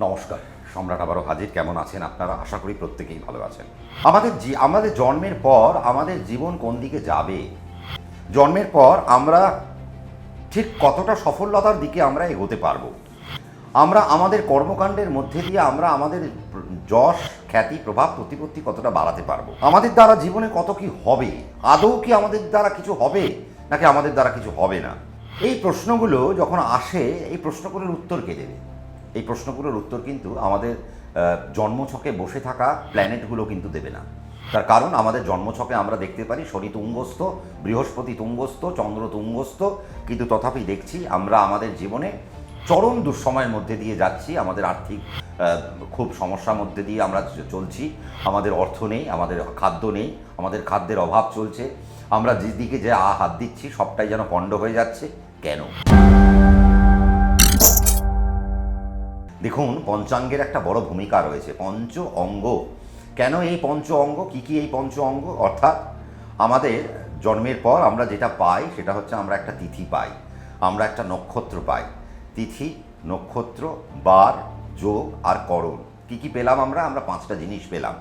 নমস্কার, সম্রাট আবারও হাজির। কেমন আছেন আপনারা? আশা করি প্রত্যেকেই ভালো আছেন। আমাদের জন্মের পর আমাদের জীবন কোন দিকে যাবে, জন্মের পর আমরা ঠিক কতটা সফলতার দিকে আমরা এগোতে পারবো, আমরা আমাদের কর্মকাণ্ডের মধ্যে দিয়ে আমরা আমাদের যশ, খ্যাতি, প্রভাব, প্রতিপত্তি কতটা বাড়াতে পারবো, আমাদের দ্বারা জীবনে কত কি হবে, আদৌ কি আমাদের দ্বারা কিছু হবে নাকি আমাদের দ্বারা কিছু হবে না, এই প্রশ্নগুলো যখন আসে, এই প্রশ্নগুলোর উত্তর কে দেবে? এই প্রশ্নগুলোর উত্তর কিন্তু আমাদের জন্মছকে বসে থাকা প্ল্যানেটগুলো কিন্তু দেবে না। তার কারণ আমাদের জন্মছকে আমরা দেখতে পারি শনি তুঙ্গস্থ, বৃহস্পতি তুঙ্গস্থ, চন্দ্র তুঙ্গস্থ, কিন্তু তথাপি দেখছি আমরা আমাদের জীবনে চরম দুঃসময়ের মধ্যে দিয়ে যাচ্ছি। আমাদের আর্থিক খুব সমস্যার মধ্যে দিয়ে আমরা চলছি। আমাদের অর্থ নেই, আমাদের খাদ্য নেই, আমাদের খাদ্যের অভাব চলছে। আমরা যেদিকে যে হাত দিচ্ছি সবটাই যেন পণ্ড হয়ে যাচ্ছে। কেন? দেখুন, পঞ্চাঙ্গের একটা বড় ভূমিকা রয়েছে। পঞ্চ অঙ্গ, কেন এই পঞ্চ অঙ্গ, কী কী এই পঞ্চ অঙ্গ? অর্থাৎ আমাদের জন্মের পর আমরা যেটা পাই সেটা হচ্ছে আমরা একটা তিথি পাই, আমরা একটা নক্ষত্র পাই। তিথি, নক্ষত্র, বার, যোগ আর করণ। কী কী পেলাম আমরা পাঁচটা জিনিস পেলাম।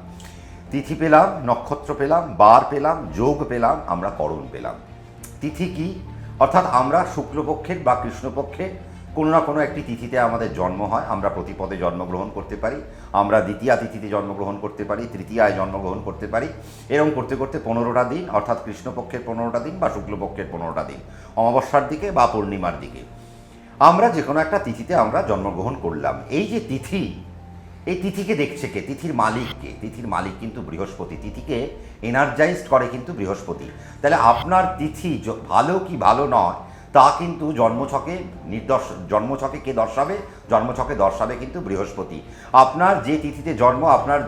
তিথি পেলাম, নক্ষত্র পেলাম, বার পেলাম, যোগ পেলাম, আমরা করণ পেলাম। তিথি কি? অর্থাৎ আমরা শুক্লপক্ষের বা কৃষ্ণপক্ষের কোনো না কোনো একটি তিথিতে আমাদের জন্ম হয়। আমরা প্রতিপদে জন্মগ্রহণ করতে পারি, আমরা দ্বিতীয়া তিথিতে জন্মগ্রহণ করতে পারি, তৃতীয়ায় জন্মগ্রহণ করতে পারি। এরকম করতে করতে 15টা দিন, অর্থাৎ কৃষ্ণপক্ষের 15টা দিন বা শুক্লপক্ষের 15টা দিন, অমাবস্যার দিকে বা পূর্ণিমার দিকে আমরা যে কোনো একটা তিথিতে আমরা জন্মগ্রহণ করলাম। এই যে তিথি, এই তিথিকে দেখছে কে? তিথির মালিককে। তিথির মালিক কিন্তু বৃহস্পতি। তিথিকে এনার্জাইজড করে কিন্তু বৃহস্পতি। তাহলে আপনার তিথি ভালো কি ভালো নয় তা কিন্তু জন্মছকে কে দর্শাবে? জন্মছকে দর্শাবে কিন্তু বৃহস্পতি। আপনার যে তিথিতে জন্ম, আপনার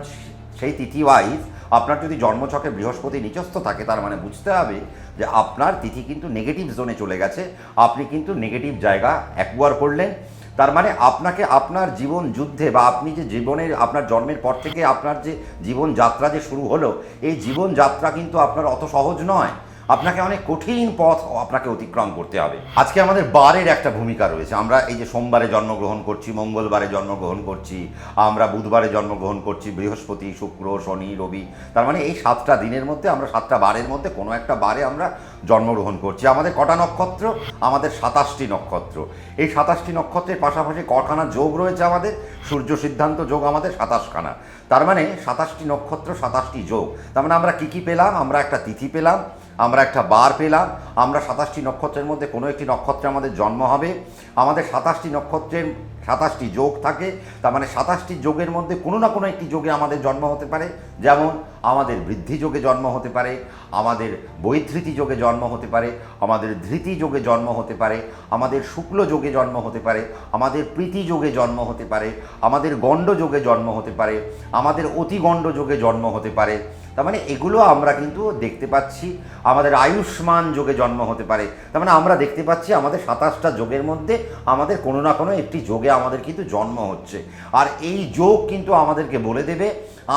সেই তিথি ওয়াইজ আপনার যদি জন্মছকে বৃহস্পতি নিচস্থ থাকে, তার মানে বুঝতে হবে যে আপনার তিথি কিন্তু নেগেটিভ জোনে চলে গেছে। আপনি কিন্তু নেগেটিভ জায়গা অ্যাকুয়ার করলেন। তার মানে আপনাকে আপনার জীবন যুদ্ধে বা আপনি যে জীবনের আপনার জন্মের পর থেকে আপনার যে জীবনযাত্রা যে শুরু হলো, এই জীবনযাত্রা কিন্তু আপনার অত সহজ নয়। আপনাকে অনেক কঠিন পথ আপনাকে অতিক্রম করতে হবে। আজকে আমাদের বারের একটা ভূমিকা রয়েছে। আমরা এই যে সোমবারে জন্মগ্রহণ করছি, মঙ্গলবারে জন্মগ্রহণ করছি, আমরা বুধবারে জন্মগ্রহণ করছি, বৃহস্পতি, শুক্র, শনি, রবি। তার মানে এই 7টা দিনের মধ্যে আমরা 7টা বারের মধ্যে কোনো একটা বারে আমরা জন্মগ্রহণ করছি। আমাদের কটা নক্ষত্র? আমাদের 27টি নক্ষত্র। এই 27টি নক্ষত্রের পাশাপাশি কখানা যোগ রয়েছে আমাদের? সূর্য সিদ্ধান্ত যোগ আমাদের 27খানা। তার মানে 27টি নক্ষত্র, 27টি যোগ। তার মানে আমরা কী কী পেলাম? আমরা একটা তিথি পেলাম, আমরা একটা বার পেলাম, আমরা 27টি নক্ষত্রের মধ্যে কোনো একটি নক্ষত্রে আমাদের জন্ম হবে। আমাদের 27টি নক্ষত্রের 27টি যোগ থাকে। তার মানে 27টি যোগের মধ্যে কোনো না কোনো একটি যোগে আমাদের জন্ম হতে পারে। যেমন আমাদের বৃদ্ধি যোগে জন্ম হতে পারে, আমাদের বৈধৃতি যোগে জন্ম হতে পারে, আমাদের ধৃতি যোগে জন্ম হতে পারে, আমাদের শুক্ল যোগে জন্ম হতে পারে, আমাদের প্রীতি যোগে জন্ম হতে পারে, আমাদের গণ্ড যোগে জন্ম হতে পারে, আমাদের অতিগণ্ড যোগে জন্ম হতে পারে। তার মানে এগুলো আমরা কিন্তু দেখতে পাচ্ছি। আমাদের আয়ুষ্মান যোগে জন্ম হতে পারে। তার মানে আমরা দেখতে পাচ্ছি আমাদের 27টা যোগের মধ্যে আমাদের কোনো না কোনো একটি যোগে আমাদের কিন্তু জন্ম হচ্ছে। আর এই যোগ কিন্তু আমাদেরকে বলে দেবে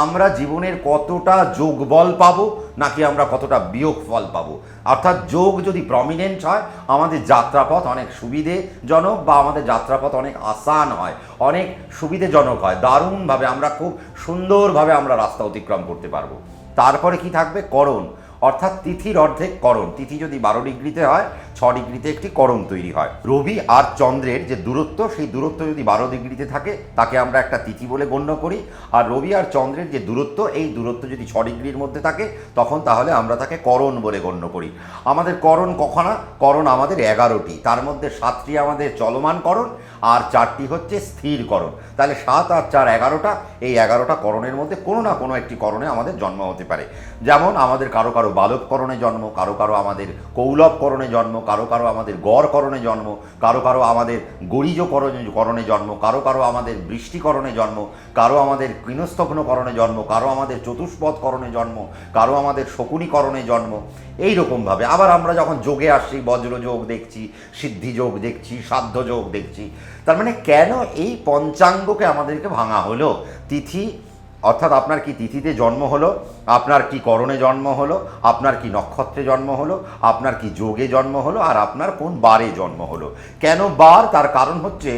আমরা জীবনের কতটা যোগবল পাবো নাকি আমরা কতটা বিয়োগফল পাবো। অর্থাৎ যোগ যদি প্রমিনেন্ট হয়, আমাদের যাত্রাপথ অনেক সুবিধেজনক বা আমাদের যাত্রাপথ অনেক আসান হয়, অনেক সুবিধেজনক হয়, দারুণভাবে আমরা খুব সুন্দরভাবে আমরা রাস্তা অতিক্রম করতে পারবো। তারপরে কি থাকবে? করণ, অর্থাৎ তিথির অর্ধেক করণ। তিথি যদি 12 ডিগ্রিতে হয়, 6 ডিগ্রিতে একটি করণ তৈরি হয়। রবি আর চন্দ্রের যে দূরত্ব, সেই দূরত্ব যদি 12 ডিগ্রিতে থাকে তাকে আমরা একটা তিথি বলে গণ্য করি। আর রবি আর চন্দ্রের যে দূরত্ব, এই দূরত্ব যদি 6 ডিগ্রির মধ্যে থাকে তখন তাহলে আমরা তাকে করণ বলে গণ্য করি। আমাদের করণ কখনা? করণ আমাদের 11টি। তার মধ্যে 7টি আমাদের চলমান করণ আর 4টি হচ্ছে স্থির করণ। তাহলে 7 আর 4 11টা। এই 11টা করণের মধ্যে কোনো না কোনো একটি করণে আমাদের জন্ম হতে পারে। যেমন আমাদের কারো কারো বালব করণে জন্ম, কারো কারো আমাদের কৌলভ করণে জন্ম, কারো কারো আমাদের গড় করণে জন্ম, কারো কারো আমাদের গরিজ করণে জন্ম, কারো কারো আমাদের বৃষ্টিকরণে জন্ম, কারো আমাদের কৃণস্থগ্ন করণে জন্ম, কারো আমাদের চতুষ্পদ করণে জন্ম, কারো আমাদের শকুনিকরণে জন্ম। এই রকমভাবে আবার আমরা যখন যোগে আসছি, বজ্রযোগ দেখছি, সিদ্ধিযোগ দেখছি, সাধ্যযোগ দেখছি। তার মানে কেন এই পঞ্চাঙ্গকে আমাদেরকে ভাঙা হলো? তিথি, অর্থাৎ আপনার কি তিথিতে জন্ম হলো, আপনার কি করণে জন্ম হলো, আপনার কি নক্ষত্রে জন্ম হলো, আপনার কি যোগে জন্ম হলো, আর আপনার কোন বারে জন্ম হলো। কেন বার? তার কারণ হচ্ছে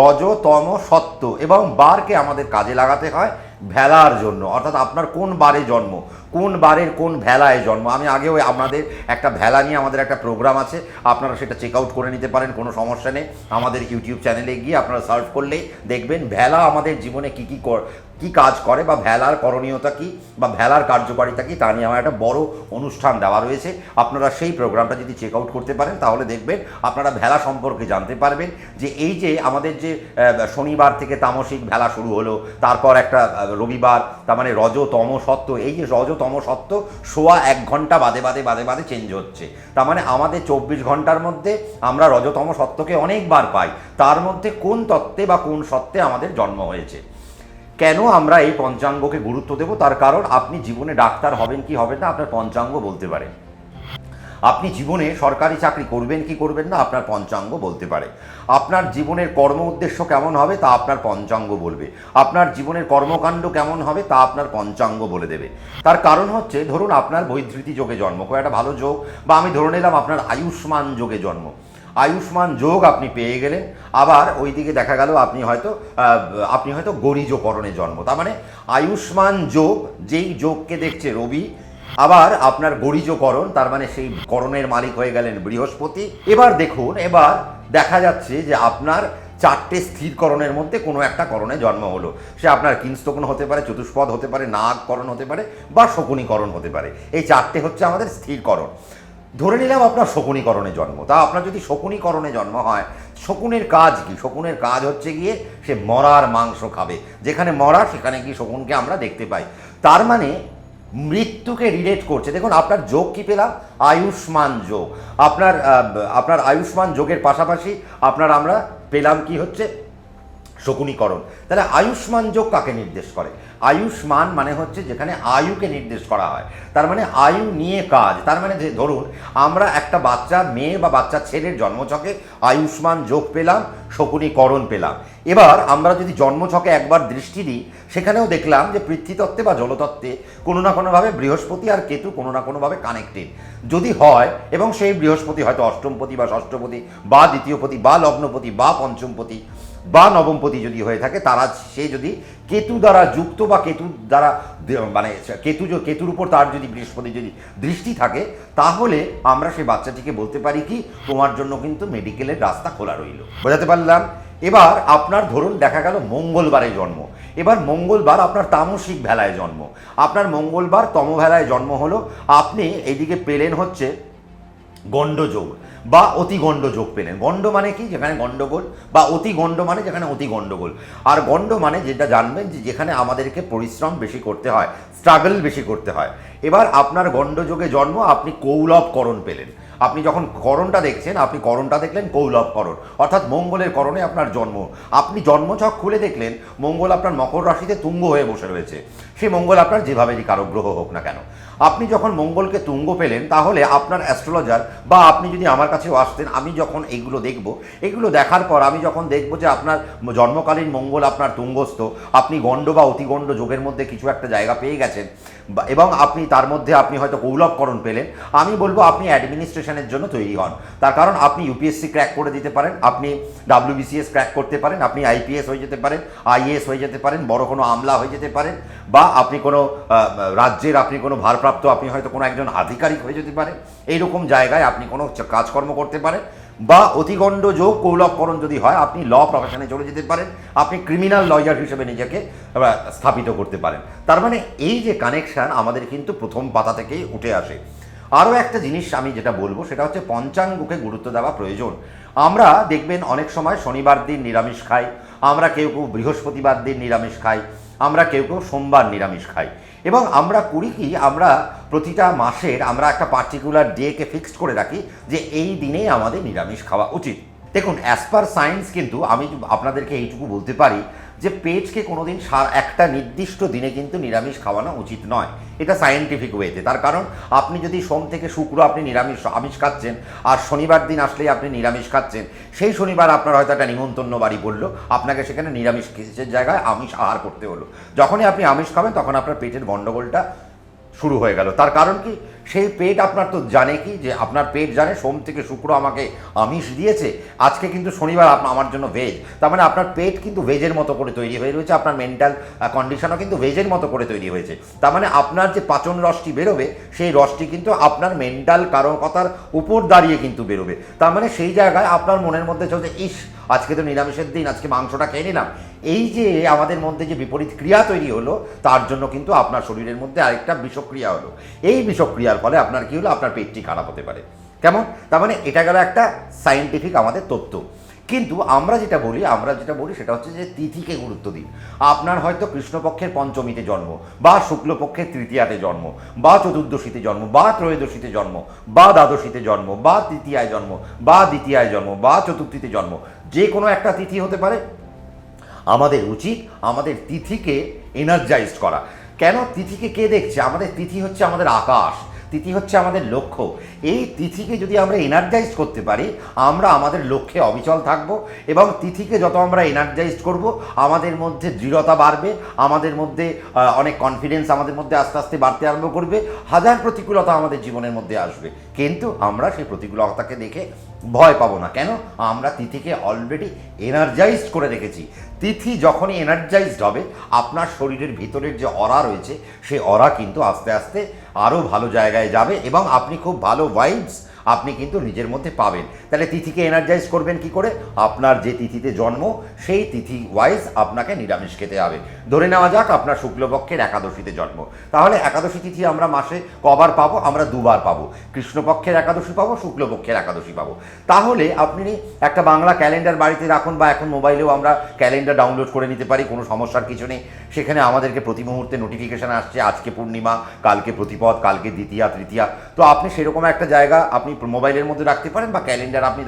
রজ তম সত্ত্ব, এবং বারকে আমাদের কাজে লাগাতে হয় ভেলার জন্য। অর্থাৎ আপনার কোন বারে জন্ম, কোন বারের কোন ভেলায় জন্ম। আমি আগেও আমাদের একটা ভেলা নিয়ে আমাদের একটা প্রোগ্রাম আছে, আপনারা সেটা চেক আউট করে নিতে পারেন, কোনো সমস্যা নেই। আমাদের ইউটিউব চ্যানেলে গিয়ে আপনারা সার্চ করলেই দেখবেন ভেলা আমাদের জীবনে কী কাজ করে, বা ভেলার করণীয়তা কী, বা ভেলার কার্যকারিতা কী, তা নিয়ে আমার একটা বড় অনুষ্ঠান দেওয়া রয়েছে। আপনারা সেই প্রোগ্রামটা যদি চেক আউট করতে পারেন তাহলে দেখবেন আপনারা ভেলা সম্পর্কে জানতে পারবেন। যে এই যে আমাদের যে শনিবার থেকে তামসিক ভেলা শুরু হলো, তারপর একটা রবিবার, তার মানে রজ তম সত্ত্ব, এই যে রজ তম সত্ত্ব সোয়া 1 ঘন্টা বাদে বাদে চেঞ্জ হচ্ছে। তার মানে আমাদের 24 ঘন্টার মধ্যে আমরা রজতম সত্ত্বকে অনেকবার পাই। তার মধ্যে কোন তত্ত্বে বা কোন সত্ত্বে আমাদের জন্ম হয়েছে। কেন আমরা এই পঞ্চাঙ্গকে গুরুত্ব দেব? তার কারণ আপনি জীবনে ডাক্তার হবেন কি হবেন না আপনার পঞ্চাঙ্গ বলতে পারে। আপনি জীবনে সরকারি চাকরি করবেন কি করবেন না আপনার পঞ্চাঙ্গ বলতে পারে। আপনার জীবনের কর্ম উদ্দেশ্য কেমন হবে তা আপনার পঞ্চাঙ্গ বলবে। আপনার জীবনের কর্মকাণ্ড কেমন হবে তা আপনার পঞ্চাঙ্গ বলে দেবে। তার কারণ হচ্ছে, ধরুন আপনার বৈধৃতি যোগে জন্ম, খুব একটা ভালো যোগ, বা আমি ধরে নিলাম আপনার আয়ুষ্মান যোগে জন্ম। আয়ুষ্মান যোগ আপনি পেয়ে গেলেন, আবার ওইদিকে দেখা গেল আপনি হয়তো গরিজকরণে জন্ম। তার মানে আয়ুষ্মান যোগ, যেই যোগকে দেখছে রবি, আবার আপনার গরিজকরণ, তার মানে সেই করণের মালিক হয়ে গেলেন বৃহস্পতি। এবার দেখুন, এবার দেখা যাচ্ছে যে আপনার 4টে স্থিরকরণের মধ্যে কোনো একটা করণে জন্ম হলো। সে আপনার কিংস্তকোণ হতে পারে, চতুষ্পদ হতে পারে, নাগকরণ হতে পারে, বা শকুনীকরণ হতে পারে। এই 4টে হচ্ছে আমাদের স্থিরকরণ। ধরে নিলাম আপনার শকুনীকরণে জন্ম। তা আপনার যদি শকুনীকরণে জন্ম হয়, শকুনের কাজ কি? শকুনের কাজ হচ্ছে গিয়ে সে মরার মাংস খাবে। যেখানে মরা সেখানে গিয়ে শকুনকে আমরা দেখতে পাই। তার মানে মৃত্যুকে রিলেট করছে। দেখুন আপনার যোগ কি পেলাম? আয়ুষ্মান যোগ। আপনার আয়ুষ্মান যোগের পাশাপাশি আমরা পেলাম কি হচ্ছে শকুনীকরণ। তাহলে আয়ুষ্মান যোগ কাকে নির্দেশ করে? আয়ুষ্মান মানে হচ্ছে যেখানে আয়ুকে নির্দেশ করা হয়, তার মানে আয়ু নিয়ে কাজ। তার মানে যে ধরুন আমরা একটা বাচ্চা মেয়ে বা বাচ্চা ছেলের জন্মছকে আয়ুষ্মান যোগ পেলাম, শকুনীকরণ পেলাম। এবার আমরা যদি জন্মছকে একবার দৃষ্টি দিই, সেখানেও দেখলাম যে পৃথ্বীতত্ত্বে বা জলতত্ত্বে কোনো না কোনোভাবে বৃহস্পতি আর কেতু কোনো না কোনোভাবে কানেক্টেড যদি হয়, এবং সেই বৃহস্পতি হয়তো অষ্টমপতি বা ষষ্ঠপতি বা দ্বিতীয়পতি বা লগ্নপতি বা পঞ্চমপতি বা নবমপতি যদি হয়ে থাকে, সে যদি কেতু দ্বারা যুক্ত বা কেতু দ্বারা মানে কেতুর উপর তার যদি বৃহস্পতি যদি দৃষ্টি থাকে, তাহলে আমরা সেই বাচ্চাটিকে বলতে পারি কি, তোমার জন্য কিন্তু মেডিকেলের রাস্তা খোলা রইল। বোঝাতে পারলাম? এবার আপনার ধরুন দেখা গেল মঙ্গলবারে জন্ম। এবার মঙ্গলবার আপনার তামসিক ভেলায় জন্ম, আপনার মঙ্গলবার তমভেলায় জন্ম হলো। আপনি এইদিকে পেলেন হচ্ছে গণ্ডযোগ বা অতি গণ্ডযোগ পেলেন। গণ্ড মানে কি? যেখানে গণ্ডগোল, বা অতি গণ্ড মানে যেখানে অতি গণ্ডগোল। আর গণ্ড মানে যেটা জানবেন যে যেখানে আমাদেরকে পরিশ্রম বেশি করতে হয়, স্ট্রাগল বেশি করতে হয়। এবার আপনার গণ্ডযোগে জন্ম, আপনি কৌলভকরণ পেলেন। আপনি যখন করণটা দেখছেন, আপনি করণটা দেখলেন কৌলভকরণ, অর্থাৎ মঙ্গলের করণে আপনার জন্ম। আপনি জন্মছক খুলে দেখলেন মঙ্গল আপনার মকর রাশিতে তুঙ্গ হয়ে বসে রয়েছে। সেই মঙ্গল আপনার যেভাবেই কারো গ্রহ হোক না কেন, আপনি যখন মঙ্গলকে তুঙ্গ পেলেন, তাহলে আপনার অ্যাস্ট্রোলজার বা আপনি যদি আমার কাছেও আসতেন, আমি যখন এগুলো দেখব, এগুলো দেখার পর আমি যখন দেখব যে আপনার জন্মকালীন মঙ্গল আপনার তুঙ্গস্থ, আপনি গণ্ড বা অতিগণ্ড যোগের মধ্যে কিছু একটা জায়গা পেয়ে গেছেন, এবং আপনি তার মধ্যে আপনি হয়তো কৌলভকরণ পেলেন, আমি বলবো আপনি অ্যাডমিনিস্ট্রেশনের জন্য তৈরি হন। তার কারণ আপনি ইউপিএসসি ক্র্যাক করে দিতে পারেন, আপনি WBCS ক্র্যাক করতে পারেন, আপনি IPS হয়ে যেতে পারেন, IAS হয়ে যেতে পারেন, বড় কোনো আমলা হয়ে যেতে পারেন, বা আপনি কোনো রাজ্যের আপনি কোনো ভারপ্রাপ্ত, আপনি হয়তো কোনো একজন আধিকারিক হয়ে যেতে পারেন। এইরকম জায়গায় আপনি কোনো কাজকর্ম করতে পারেন। বা অতিগণ্ড যোগ কৌলভকরণ যদি হয়, আপনি ল প্রফেশনে চলে যেতে পারেন, আপনি ক্রিমিনাল লয়ার হিসেবে নিজেকে স্থাপিত করতে পারেন। তার মানে এই যে কানেকশান আমাদের কিন্তু প্রথম পাতা থেকেই উঠে আসে। আরও একটা জিনিস আমি যেটা বলবো সেটা হচ্ছে পঞ্চাঙ্গকে গুরুত্ব দেওয়া প্রয়োজন। আমরা দেখবেন অনেক সময় শনিবার দিন নিরামিষ খাই, আমরা কেউ বৃহস্পতিবার দিন নিরামিষ খাই, আমরা কেউ সোমবার নিরামিষ খাই, এবং আমরা করি কি, আমরা প্রতিটা মাসের আমরা একটা পার্টিকুলার ডেকে ফিক্সড করে রাখি যে এই দিনেই আমাদের নিরামিষ খাওয়া উচিত। দেখুন অ্যাজ পার সায়েন্স কিন্তু আমি আপনাদেরকে এইটুকু বলতে পারি যে পেটকে কোনোদিন একটা নির্দিষ্ট দিনে কিন্তু নিরামিষ খাওয়ানো উচিত নয়, এটা সায়েন্টিফিক ওয়েতে। তার কারণ আপনি যদি সোম থেকে শুক্র আপনি আমিষ খাচ্ছেন, আর শনিবার দিন আসলেই আপনি নিরামিষ খাচ্ছেন, সেই শনিবার আপনার হয়তো একটা নিমন্ত্রণ বাড়ি পড়লো, আপনাকে সেখানে নিরামিষের জায়গায় আমিষ আহার করতে হলো। যখনই আপনি আমিষ খাবেন তখন আপনার পেটের গণ্ডগোলটা শুরু হয়ে গেল। তার কারণ কি, সেই পেট আপনার তো জানে কি, যে আপনার পেট জানে সোম থেকে শুক্র আমাকে আমিষ দিয়েছে, আজকে কিন্তু শনিবার আমার জন্য ভেজ। তার মানে আপনার পেট কিন্তু ভেজের মতো করে তৈরি হয়ে রয়েছে, আপনার মেন্টাল কন্ডিশনও কিন্তু ভেজের মতো করে তৈরি হয়েছে। তার মানে আপনার যে পাচন রসটি বেরোবে, সেই রসটি কিন্তু আপনার মেন্টাল কারকতার উপর দাঁড়িয়ে কিন্তু বেরোবে। তার মানে সেই জায়গায় আপনার মনের মধ্যে চলছে, ইস আজকে তো নিরামিষের দিন, আজকে মাংসটা খেয়ে নিলাম। এই যে আমাদের মধ্যে যে বিপরীত ক্রিয়া তৈরি হলো, তার জন্য কিন্তু আপনার শরীরের মধ্যে আরেকটা বিষক্রিয়া হলো। এই বিষক্রিয়ার ফলে আপনার কি হলো, আপনার পেটটি খারাপ হতে পারে। কেমন? তার মানে এটা গেল একটা সায়েন্টিফিক আমাদের তথ্য। কিন্তু আমরা যেটা বলি সেটা হচ্ছে যে তিথিকে গুরুত্ব দিন। আপনার হয়তো কৃষ্ণপক্ষের পঞ্চমীতে জন্ম, বা শুক্লপক্ষের তৃতীয়াতে জন্ম, বা চতুর্দশীতে জন্ম, বা ত্রয়োদশীতে জন্ম, বা দ্বাদশীতে জন্ম, বা তৃতীয়ায় জন্ম, বা দ্বিতীয়ায় জন্ম, বা চতুর্থীতে জন্ম, যে কোনো একটা তিথি হতে পারে। আমাদের উচিত আমাদের তিথিকে এনার্জাইজড করা। কেন? তিথিকে কে দেখছে? আমাদের তিথি হচ্ছে আমাদের আকাশ, তিথি হচ্ছে আমাদের লক্ষ্য। এই তিথিকে যদি আমরা এনার্জাইজ করতে পারি, আমরা আমাদের লক্ষ্যে অবিচল থাকব, এবং তিথিকে যত আমরা এনার্জাইজ করব, আমাদের মধ্যে দৃঢ়তা বাড়বে, আমাদের মধ্যে অনেক কনফিডেন্স আমাদের মধ্যে আস্তে আস্তে বাড়তে আরম্ভ করবে। হাজার প্রতিকূলতা আমাদের জীবনের মধ্যে আসবে, কিন্তু আমরা সেই প্রতিকূলতাকে দেখে ভয় পাবো না। কেন? আমরা তিথিকে অলরেডি এনার্জাইজড করে রেখেছি। তিথি যখনই এনার্জাইজড হবে, আপনার শরীরের ভিতরের যে অরা রয়েছে, সেই অরা কিন্তু আস্তে আস্তে আরও ভালো জায়গায় যাবে, এবং আপনি খুব ভালো ভাইবস আপনি কিন্তু নিজের মধ্যে পাবেন। তাহলে তিথিকে এনার্জাইজ করবেন কি করে? আপনার যে তিথিতে জন্ম, সেই তিথি ওয়াইজ আপনাকে নিরামিষ খেতে হবে। ধরে নেওয়া যাক আপনার শুক্লপক্ষের একাদশীতে জন্ম, তাহলে একাদশী তিথি আমরা মাসে কবার পাবো? আমরা দুবার পাবো। কৃষ্ণপক্ষের একাদশী পাবো, শুক্লপক্ষের একাদশী পাবো। তাহলে আপনি একটা বাংলা ক্যালেন্ডার বাড়িতে রাখুন, বা এখন মোবাইলেও আমরা ক্যালেন্ডার ডাউনলোড করে নিতে পারি, কোনো সমস্যার কিছু নেই। সেখানে আমাদেরকে প্রতি মুহূর্তে নোটিফিকেশান আসছে, আজকে পূর্ণিমা, কালকে প্রতিপদ, কালকে দ্বিতীয়া, তৃতীয়া। তো আপনি সেরকম একটা জায়গা আপনি মোবাইলের মধ্যে রাখতে পারেন, বা ক্যালেন্ডার আপনি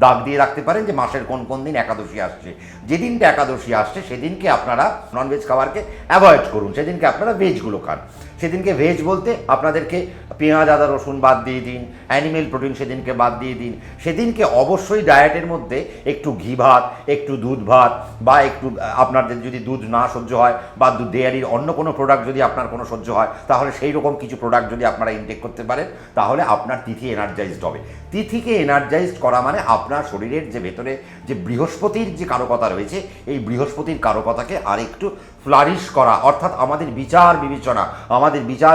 দাগ দিয়ে রাখতে পারেন যে মাসের কোন কোন দিন একাদশী আসছে। যেদিনটা একাদশী আসছে সেদিনকে আপনারা ননভেজ খাবারকে অ্যাভয়েড করুন, সেদিনকে আপনারা ভেজগুলো খান। সেদিনকে ভেজ বলতে আপনাদেরকে পেঁয়াজ, আদা, রসুন বাদ দিয়ে দিন, অ্যানিমেল প্রোটিন সেদিনকে বাদ দিয়ে দিন। সেদিনকে অবশ্যই ডায়েটের মধ্যে একটু ঘি ভাত, একটু দুধ ভাত, বা একটু আপনাদের যদি দুধ না সহ্য হয়, বা ডেয়ারির অন্য কোনো প্রোডাক্ট যদি আপনার কোনো সহ্য হয়, তাহলে সেই রকম কিছু প্রোডাক্ট যদি আপনারা ইনটেক করতে পারেন, তাহলে আপনার তিথি এনার্জাইজড হবে। তিথিকে এনার্জাইজড করা মানে আপনার শরীরের যে ভেতরে যে বৃহস্পতির যে কারকতা রয়েছে, এই বৃহস্পতির কারকতাকে আরেকটু ফ্লারিশ করা, অর্থাৎ আমাদের বিচার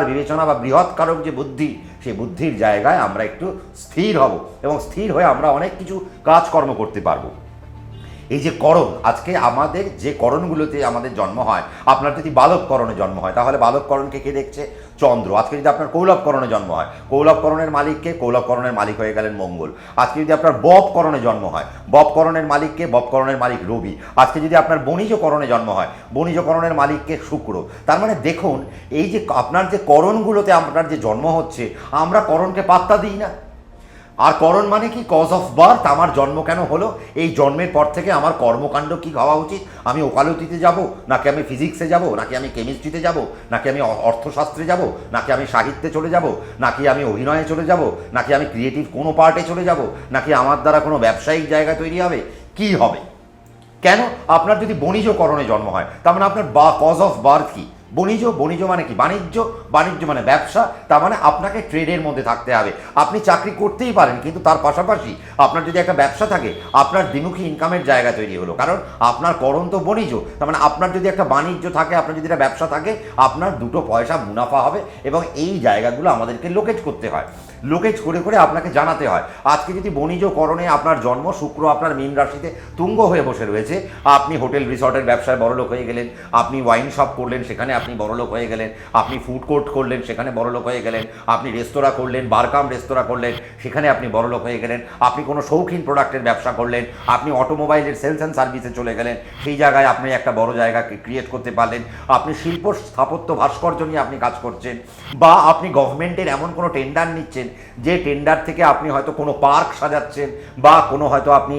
বিবেচনা বা বৃহৎ কারক যে বুদ্ধি, সেই বুদ্ধির জায়গায় আমরা একটু স্থির হব, এবং স্থির হয়ে আমরা অনেক কিছু কাজকর্ম করতে পারবো। এই যে করণ, আজকে আমাদের যে করণগুলোতে আমাদের জন্ম হয়, আপনার যদি বালক করণে জন্ম হয়, তাহলে বালক করণকে কে দেখছে? চন্দ্র। আজকে যদি আপনার কৌলভ করণে জন্ম হয়, কৌলভ করণের মালিককে? কৌলভ করণের মালিক হয়ে গেলেন মঙ্গল। আজকে যদি আপনার বব করণে জন্ম হয়, বব করণের মালিককে? বব করণের মালিক রবি। আজকে যদি আপনার বণিজ করণে জন্ম হয়, বণিজ করণের মালিককে? শুক্র। তার মানে দেখুন, এই যে আপনার যে করণগুলোতে আপনার যে জন্ম হচ্ছে, আমরা করণকে পাত্তা দিই না। আর করণ মানে কি? Cause of birth. আমার জন্ম কেন হলো, এই জন্মের পর থেকে আমার কর্মকাণ্ড কী হওয়া উচিত? আমি ওকালতিতে যাব, নাকি আমি ফিজিক্সে যাব, নাকি আমি কেমিস্ট্রিতে যাব, নাকি আমি অর্থশাস্ত্রে যাব, নাকি আমি সাহিত্যে চলে যাব, নাকি আমি অভিনয়ে চলে যাব, নাকি আমি ক্রিয়েটিভ কোনো পার্টে চলে যাব, নাকি আমার দ্বারা কোনো ব্যবসায়িক জায়গা তৈরি হবে? কি হবে? কেন? আপনার যদি বণিজ করণে জন্ম হয়, তার মানে আপনার কজ অফ বার্থ কি? বণিজ মানে কি? বাণিজ্য মানে ব্যবসা। তার মানে আপনাকে ট্রেডের মধ্যে থাকতে হবে। আপনি চাকরি করতেই পারেন, কিন্তু তার পাশাপাশি আপনার যদি একটা ব্যবসা থাকে, আপনার দ্বিমুখী ইনকামের জায়গা তৈরি হলো, কারণ আপনার করণ তো বণিজ। তার মানে আপনার যদি একটা বাণিজ্য থাকে, আপনার যদি একটা ব্যবসা থাকে, আপনার দুটো পয়সা মুনাফা হবে, এবং এই জায়গাগুলো আমাদেরকে লোকেট করতে হয়। লোকেজ করে করে আপনাকে জানাতে হয়। আজকে যদি বণিজ করণে আপনার জন্ম, শুক্র আপনার মীন রাশিতে তুঙ্গ হয়ে বসে রয়েছে, আপনি হোটেল রিসর্টের ব্যবসায় বড়লোক হয়ে গেলেন, আপনি ওয়াইন শপ করলেন, সেখানে আপনি বড়লোক হয়ে গেলেন, আপনি ফুড কোর্ট করলেন, সেখানে বড়লোক হয়ে গেলেন, আপনি রেস্তোরাঁ করলেন, বারকাম রেস্তোরাঁ করলেন, সেখানে আপনি বড়লোক হয়ে গেলেন, আপনি কোনো শৌখিন প্রোডাক্টের ব্যবসা করলেন, আপনি অটোমোবাইলের সেলস অ্যান্ড সার্ভিসে চলে গেলেন, সেই জায়গায় আপনি একটা বড় জায়গা ক্রিয়েট করতে পারলেন, আপনি শিল্প স্থাপত্য ভাস্কর্য নিয়ে আপনি কাজ করছেন, বা আপনি গভর্নমেন্টের এমন কোনো টেন্ডার নিচ্ছেন, যে টেন্ডার থেকে আপনি হয়তো কোনো পার্ক সাজাচ্ছেন, বা কোনো হয়তো আপনি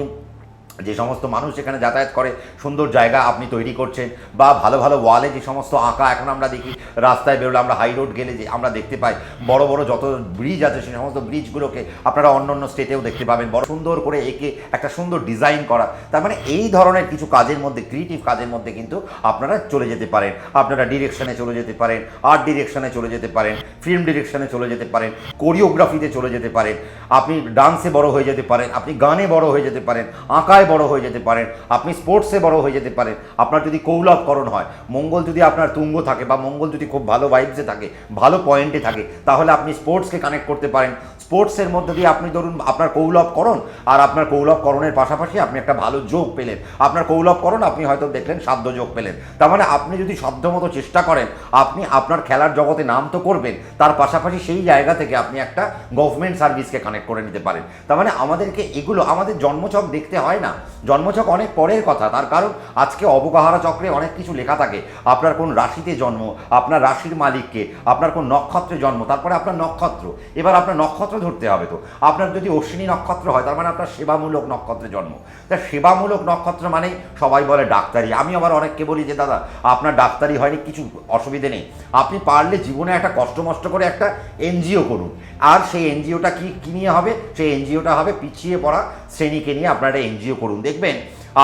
যে সমস্ত মানুষ এখানে যাতায়াত করে, সুন্দর জায়গা আপনি তৈরি করছেন, বা ভালো ভালো ওয়ালে যে সমস্ত আঁকা এখন আমরা দেখি, রাস্তায় বেরোলে আমরা হাই রোড গেলে যে আমরা দেখতে পাই বড় বড় যত ব্রিজ আছে সেই সমস্ত ব্রিজগুলোকে আপনারা অন্য অন্য স্টেটেও দেখতে পাবেন, বড় সুন্দর করে এঁকে একটা সুন্দর ডিজাইন করা। তার মানে এই ধরনের কিছু কাজের মধ্যে, ক্রিয়েটিভ কাজের মধ্যে কিন্তু আপনারা চলে যেতে পারেন। আপনারা ডিরেকশনে চলে যেতে পারেন, আর্ট ডিরেকশনে চলে যেতে পারেন, ফিল্ম ডিরেকশনে চলে যেতে পারেন, কোরিওগ্রাফিতে চলে যেতে পারেন, আপনি ডান্সে বড় হয়ে যেতে পারেন, আপনি গানে বড় হয়ে যেতে পারেন, আঁকায় বড় হয়ে যেতে পারেন, আপনি স্পোর্টসে বড় হয়ে যেতে পারেন। আপনার যদি কৌলভকরণ হয়, মঙ্গল যদি আপনার তুঙ্গ থাকে বা মঙ্গল যদি খুব ভালো ভাইবসে থাকে, ভালো পয়েন্টে থাকে, তাহলে আপনি স্পোর্টসকে কানেক্ট করতে পারেন। স্পোর্টসের মধ্যে দিয়ে আপনি ধরুন আপনার কৌলভকরণ, আর আপনার কৌলভকরণের পাশাপাশি আপনি একটা ভালো যোগ পেলেন। আপনার কৌলভকরণ আপনি হয়তো দেখলেন সাধ্য যোগ পেলেন। তার মানে আপনি যদি সাধ্যমতো চেষ্টা করেন, আপনি আপনার খেলার জগতে নাম তো করবেন, তার পাশাপাশি সেই জায়গা থেকে আপনি একটা গভর্নমেন্ট সার্ভিসকে কানেক্ট করে নিতে পারেন। তার মানে আমাদেরকে এগুলো, আমাদের জন্মছক দেখতে হয় না, জন্মছক অনেক পরের কথা। তার কারণ আজকে অবগাহরা চক্রে অনেক কিছু লেখা থাকে, আপনার কোন রাশিতে জন্ম, আপনার রাশির মালিককে, আপনার কোন নক্ষত্রে জন্ম, তারপরে আপনার নক্ষত্র। এবার আপনার নক্ষত্র ধরতে হবে। তো আপনার যদি অশ্বিনী নক্ষত্র হয়, তার মানে আপনার সেবামূলক নক্ষত্রে জন্ম। তা সেবামূলক নক্ষত্র মানে সবাই বলে ডাক্তারি। আমি আবার অনেককে বলি যে দাদা আপনার ডাক্তারি হয়নি, কিছু অসুবিধে নেই, আপনি পারলে জীবনে একটা কষ্ট করে একটা এনজিও করুন। আর সেই এনজিওটা কি নিয়ে হবে? সেই এনজিওটা হবে পিছিয়ে পড়া শ্রেণীকে নিয়ে আপনারা একটা এনজিও করুন, দেখবেন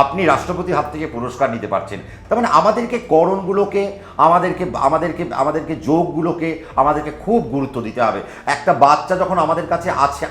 আপনি রাষ্ট্রপতির হাত থেকে পুরস্কার নিতে পারছেন। তার মানে আমাদেরকে করণগুলোকে, আমাদেরকে যোগগুলোকে আমাদেরকে খুব গুরুত্ব দিতে হবে। একটা বাচ্চা যখন আমাদের কাছে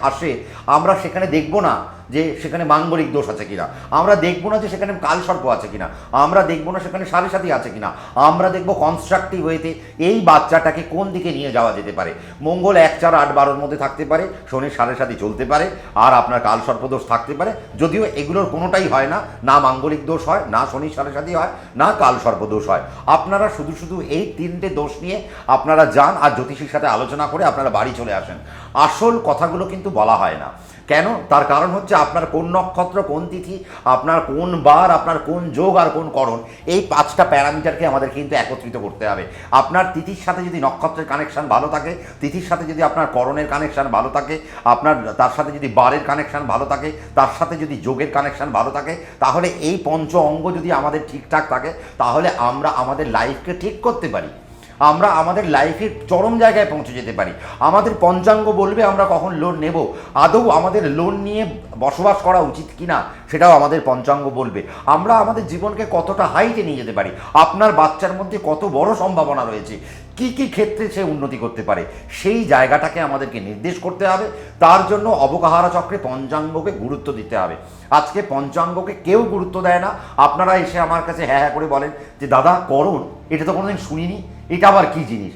আসে, আমরা সেখানে দেখব না যে সেখানে মাঙ্গলিক দোষ আছে কিনা, আমরা দেখব না যে সেখানে কালসর্প আছে কিনা, আমরা দেখব না সেখানে সাড়ে সাথী আছে কিনা, আমরা দেখব কনস্ট্রাকটিভ ওয়েতে এই বাচ্চাটাকে কোন দিকে নিয়ে যাওয়া যেতে পারে। মঙ্গল 1, 4, 8, 12 মধ্যে থাকতে পারে, শনি সাড়ে সাথী চলতে পারে, আর আপনার কালসর্প দোষ থাকতে পারে। যদিও এগুলোর কোনোটাই হয় না, না মাঙ্গলিক দোষ হয়, না শনি সাড়ে সাথী হয়, না কালসর্প দোষ হয়। আপনারা শুধু এই 3টে দোষ নিয়ে আপনারা যান আর জ্যোতিষীর সাথে আলোচনা করে আপনারা বাড়ি চলে আসেন। আসল কথাগুলো কিন্তু বলা হয় না। কেন? তার কারণ হচ্ছে আপনার কোন নক্ষত্র, কোন তিথি, আপনার কোন বার, আপনার কোন যোগ আর কোন করণ, এই 5টা প্যারামিটারকে আমাদের কিন্তু একত্রিত করতে হবে। আপনার তিথির সাথে যদি নক্ষত্রের কানেকশান ভালো থাকে, তিথির সাথে যদি আপনার করণের কানেকশান ভালো থাকে, আপনার তার সাথে যদি বারের কানেকশান ভালো থাকে, তার সাথে যদি যোগের কানেকশান ভালো থাকে, তাহলে এই পঞ্চ অঙ্গ যদি আমাদের ঠিকঠাক থাকে, তাহলে আমরা আমাদের লাইফকে ঠিক করতে পারি, আমরা আমাদের লাইফের চরম জায়গায় পৌঁছে যেতে পারি। আমাদের পঞ্চাঙ্গ বলবে আমরা কখন লোন নেব, আদৌ আমাদের লোন নিয়ে বসবাস করা উচিত কিনা সেটাও আমাদের পঞ্চাঙ্গ বলবে। আমরা আমাদের জীবনকে কতটা হাইটে নিয়ে যেতে পারি, আপনার বাচ্চার মধ্যে কত বড় সম্ভাবনা রয়েছে, কি কি ক্ষেত্রে সে উন্নতি করতে পারে, সেই জায়গাটাকে আমাদেরকে নির্দেশ করতে হবে। তার জন্য অবগাহরা চক্রে পঞ্চাঙ্গকে গুরুত্ব দিতে হবে। আজকে পঞ্চাঙ্গকে কেউ গুরুত্ব দেয় না। আপনারা এসে আমার কাছে হ্যাঁ হ্যাঁ করে বলেন যে দাদা করণ, এটা তো কোনোদিন শুনিনি, এটা আবার কি জিনিস?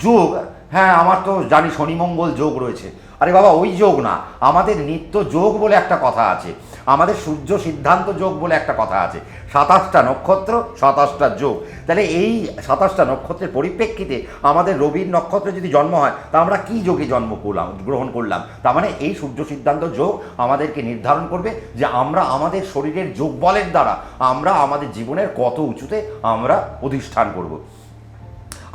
যোগ, হ্যাঁ আমার তো জানি শনি মঙ্গল যোগ রয়েছে। আরে বাবা ওই যোগ না, আমাদের নিত্য যোগ বলে একটা কথা আছে, আমাদের সূর্য সিদ্ধান্ত যোগ বলে একটা কথা আছে। 27টা নক্ষত্র, 27টা যোগ। তাহলে এই 27টা নক্ষত্রের পরিপ্রেক্ষিতে আমাদের রবির নক্ষত্রে যদি জন্ম হয়, তা আমরা কি যোগে গ্রহণ করলাম? তার মানে এই সূর্য সিদ্ধান্ত যোগ আমাদেরকে নির্ধারণ করবে যে আমরা আমাদের শরীরের যোগ বলের দ্বারা আমরা আমাদের জীবনের কত উঁচুতে আমরা অধিষ্ঠান করব।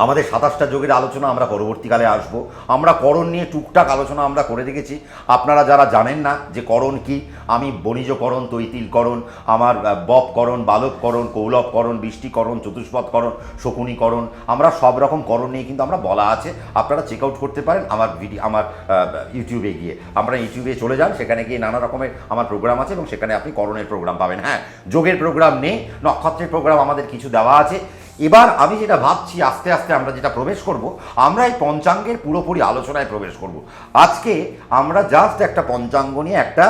আমাদের 27টা যোগের আলোচনা আমরা পরবর্তীকালে আসব। আমরা করণ নিয়ে টুকটাক আলোচনা আমরা করে দেখেছি। আপনারা যারা জানেন না যে করণ কি, আমি বণিজকরণ, তৈতিলকরণ, আমার বপকরণ, বালককরণ, কৌলভকরণ, বৃষ্টিকরণ, চতুষ্পদকরণ, শকুনীকরণ, আমরা সব রকম করণ নিয়ে কিন্তু আমরা বলা আছে। আপনারা চেক আউট করতে পারেন আমার ইউটিউবে গিয়ে। আপনারা ইউটিউবে চলে যান, সেখানে গিয়ে নানা রকমের আমার প্রোগ্রাম আছে এবং সেখানে আপনি করণের প্রোগ্রাম পাবেন। হ্যাঁ, যোগের প্রোগ্রাম নেই, নক্ষত্রের প্রোগ্রাম আমাদের কিছু দেওয়া আছে। এবার আমি যেটা ভাবছি, আস্তে আস্তে আমরা যেটা প্রবেশ করব, আমরা এই পঞ্চাঙ্গের পুরোপুরি আলোচনায় প্রবেশ করব। আজকে আমরা জাস্ট একটা পঞ্চাঙ্গ নিয়ে একটা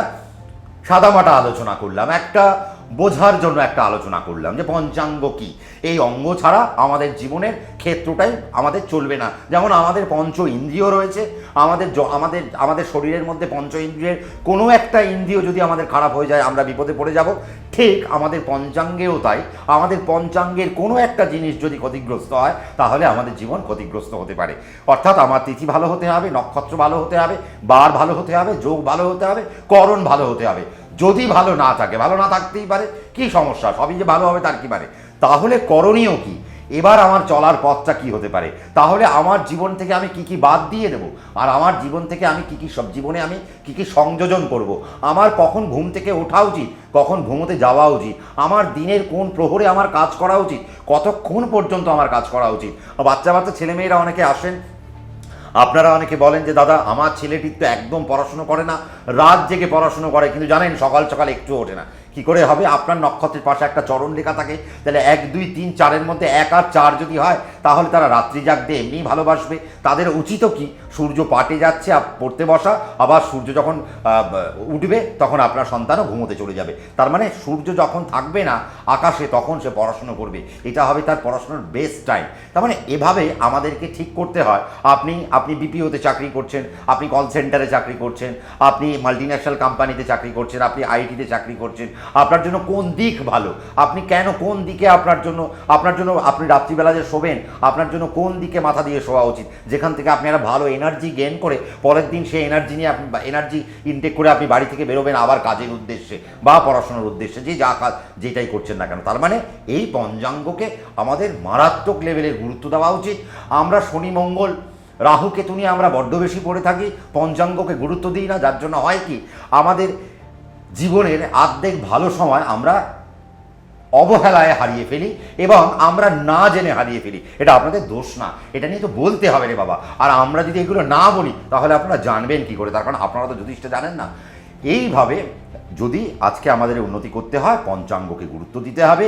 সাদামাটা আলোচনা করলাম, একটা বোঝার জন্য একটা আলোচনা করলাম যে পঞ্চাঙ্গ কি। এই অঙ্গ ছাড়া আমাদের জীবনের ক্ষেত্রটাই আমাদের চলবে না। যেমন আমাদের পঞ্চ ইন্দ্রিয় রয়েছে, আমাদের শরীরের মধ্যে পঞ্চ ইন্দ্রিয়ের কোনো একটা ইন্দ্রিয় যদি আমাদের খারাপ হয়ে যায় আমরা বিপদে পড়ে যাব। ঠিক আমাদের পঞ্চাঙ্গেও তাই, আমাদের পঞ্চাঙ্গের কোনো একটা জিনিস যদি ক্ষতিগ্রস্ত হয় তাহলে আমাদের জীবন ক্ষতিগ্রস্ত হতে পারে। অর্থাৎ আমার তিথি ভালো হতে হবে, নক্ষত্র ভালো হতে হবে, বার ভালো হতে হবে, যোগ ভালো হতে হবে, করণ ভালো হতে হবে। যদি ভালো না থাকে, ভালো না থাকতেই পারে, কি সমস্যা, সবই যে ভালো হবে তার কি পারে। তাহলে করণীয় কি? এবার আমার চলার পথটা কি হতে পারে, তাহলে আমার জীবন থেকে আমি কি কি বাদ দিয়ে দেবো, আর আমার জীবন থেকে আমি কি কি সব জীবনে আমি কি কি সংযোজন করব, আমার কখন ঘুম থেকে ওঠা উচিত, কখন ঘুমোতে যাওয়া উচিত, আমার দিনের কোন প্রহরে আমার কাজ করা উচিত, কতক্ষণ পর্যন্ত আমার কাজ করা উচিত। বাচ্চা বাচ্চা ছেলেমেয়েরা অনেকে আসেন, আপনারা অনেকে বলেন যে দাদা আমার ছেলেটির তো একদম পড়াশুনো করে না, রাত জেগে পড়াশুনো করে, কিন্তু জানেন সকাল সকাল একটু ওঠে না। কি করে হবে? আপনার নক্ষত্রের পাশে একটা চরণ লেখা থাকে, তাহলে 1 2 3 4-এর মধ্যে 1 আর 4 যদি হয়, তাহলে তারা রাত্রি জাগতে এমনিই ভালোবাসবে। তাদের উচিত কি, সূর্য পাটে যাচ্ছে পড়তে বসা, আবার সূর্য যখন উঠবে তখন আপনার সন্তানও ঘুমোতে চলে যাবে। তার মানে সূর্য যখন থাকবে না আকাশে তখন সে পড়াশুনো করবে, এটা হবে তার পড়াশোনার বেস্ট টাইম। তার মানে এভাবে আমাদেরকে ঠিক করতে হয়। আপনি বিপিওতে চাকরি করছেন, আপনি কল সেন্টারে চাকরি করছেন, আপনি মাল্টিন্যাশনাল কোম্পানিতে চাকরি করছেন, আপনি আইটিতে চাকরি করছেন, আপনার জন্য কোন দিক ভালো, আপনি কেন কোন দিকে আপনার জন্য আপনি রাত্রিবেলা যে শোবেন আপনার জন্য কোন দিকে মাথা দিয়ে শোয়া উচিত, যেখান থেকে আপনি একটা ভালো এনার্জি গেইন করে পরের দিন সেই এনার্জি নিয়ে আপনি এনার্জি ইনটেক করে আপনি বাড়ি থেকে বেরোবেন আবার কাজের উদ্দেশ্যে বা পড়াশোনার উদ্দেশ্যে, যে যা কাজ যেটাই করছেন না কেন। তার মানে এই পঞ্চাঙ্গকে আমাদের মারাত্মক লেভেলের গুরুত্ব দেওয়া উচিত। আমরা শনি মঙ্গল রাহু কেতু নিয়ে আমরা বড্ড বেশি পড়ে থাকি, পঞ্চাঙ্গকে গুরুত্ব দিই না, যার জন্য হয় কি আমাদের জীবনের অর্ধেক ভালো সময় আমরা অবহেলায় হারিয়ে ফেলি এবং আমরা না জেনে হারিয়ে ফেলি। এটা আপনাদের দোষ না, এটা নিয়ে তো বলতে হবে রে বাবা। আর আমরা যদি এগুলো না বলি তাহলে আপনারা জানবেন কি করে, তার কারণ আপনারা তো জ্যোতিষটা জানেন না। এইভাবে যদি আজকে আমাদের উন্নতি করতে হয় পঞ্চাঙ্গকে গুরুত্ব দিতে হবে।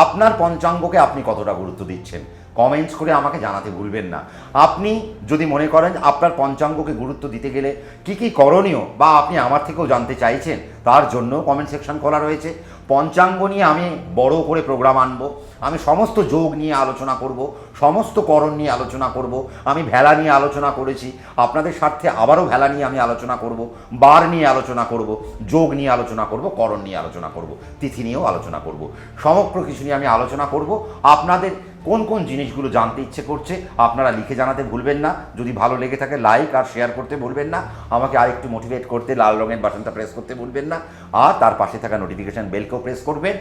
আপনার পঞ্চাঙ্গকে আপনি কতটা গুরুত্ব দিচ্ছেন কমেন্টস করে আমাকে জানাতে ভুলবেন না। আপনি যদি মনে করেন আপনার পঞ্চাঙ্গকে গুরুত্ব দিতে গেলে কি কি করণীয় বা আপনি আমার থেকেও জানতে চাইছেন, তার জন্য কমেন্ট সেকশন খোলা রয়েছে। পঞ্চাঙ্গ নিয়ে আমি বড় করে প্রোগ্রাম আনবো, আমি সমস্ত যোগ নিয়ে আলোচনা করব, সমস্ত করণ নিয়ে আলোচনা করব। আমি ভেলা নিয়ে আলোচনা করেছি, আপনাদের স্বার্থে আবারও ভেলা নিয়ে আমি আলোচনা করব, বার নিয়ে আলোচনা করব, যোগ নিয়ে আলোচনা করব, করণ নিয়ে আলোচনা করব, তিথি নিয়েও আলোচনা করব, সমগ্র কিছু নিয়ে আমি আলোচনা করব। আপনাদের কোন কোন জিনিসগুলো জানতে ইচ্ছে করছে আপনারা লিখে জানাতে ভুলবেন না। যদি ভালো লেগে থাকে লাইক আর শেয়ার করতে ভুলবেন না, আমাকে আরেকটু মোটিভেট করতে লাল রঙের বাটনটা প্রেস করতে ভুলবেন না, আর তার পাশে থাকা নোটিফিকেশান বেলকেও প্রেস করবেন।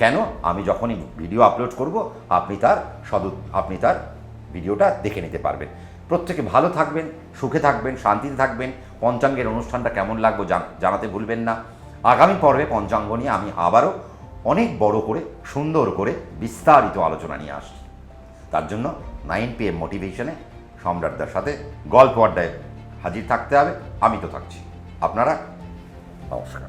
কেন? আমি যখনই ভিডিও আপলোড করব আপনি তার ভিডিওটা দেখে নিতে পারবেন। প্রত্যেকে ভালো থাকবেন, সুখে থাকবেন, শান্তিতে থাকবেন। পঞ্চাঙ্গের অনুষ্ঠানটা কেমন লাগবে জানাতে ভুলবেন না। আগামী পর্বে পঞ্চাঙ্গ নিয়ে আমি আবারও অনেক বড় করে সুন্দর করে বিস্তারিত আলোচনা নিয়ে আসছি। তার জন্য 9 PM মোটিভেশনে সম্রাটদার সাথে গল্প আড্ডায় হাজির থাকতে হবে। আমি তো থাকছি। আপনারা নমস্কার।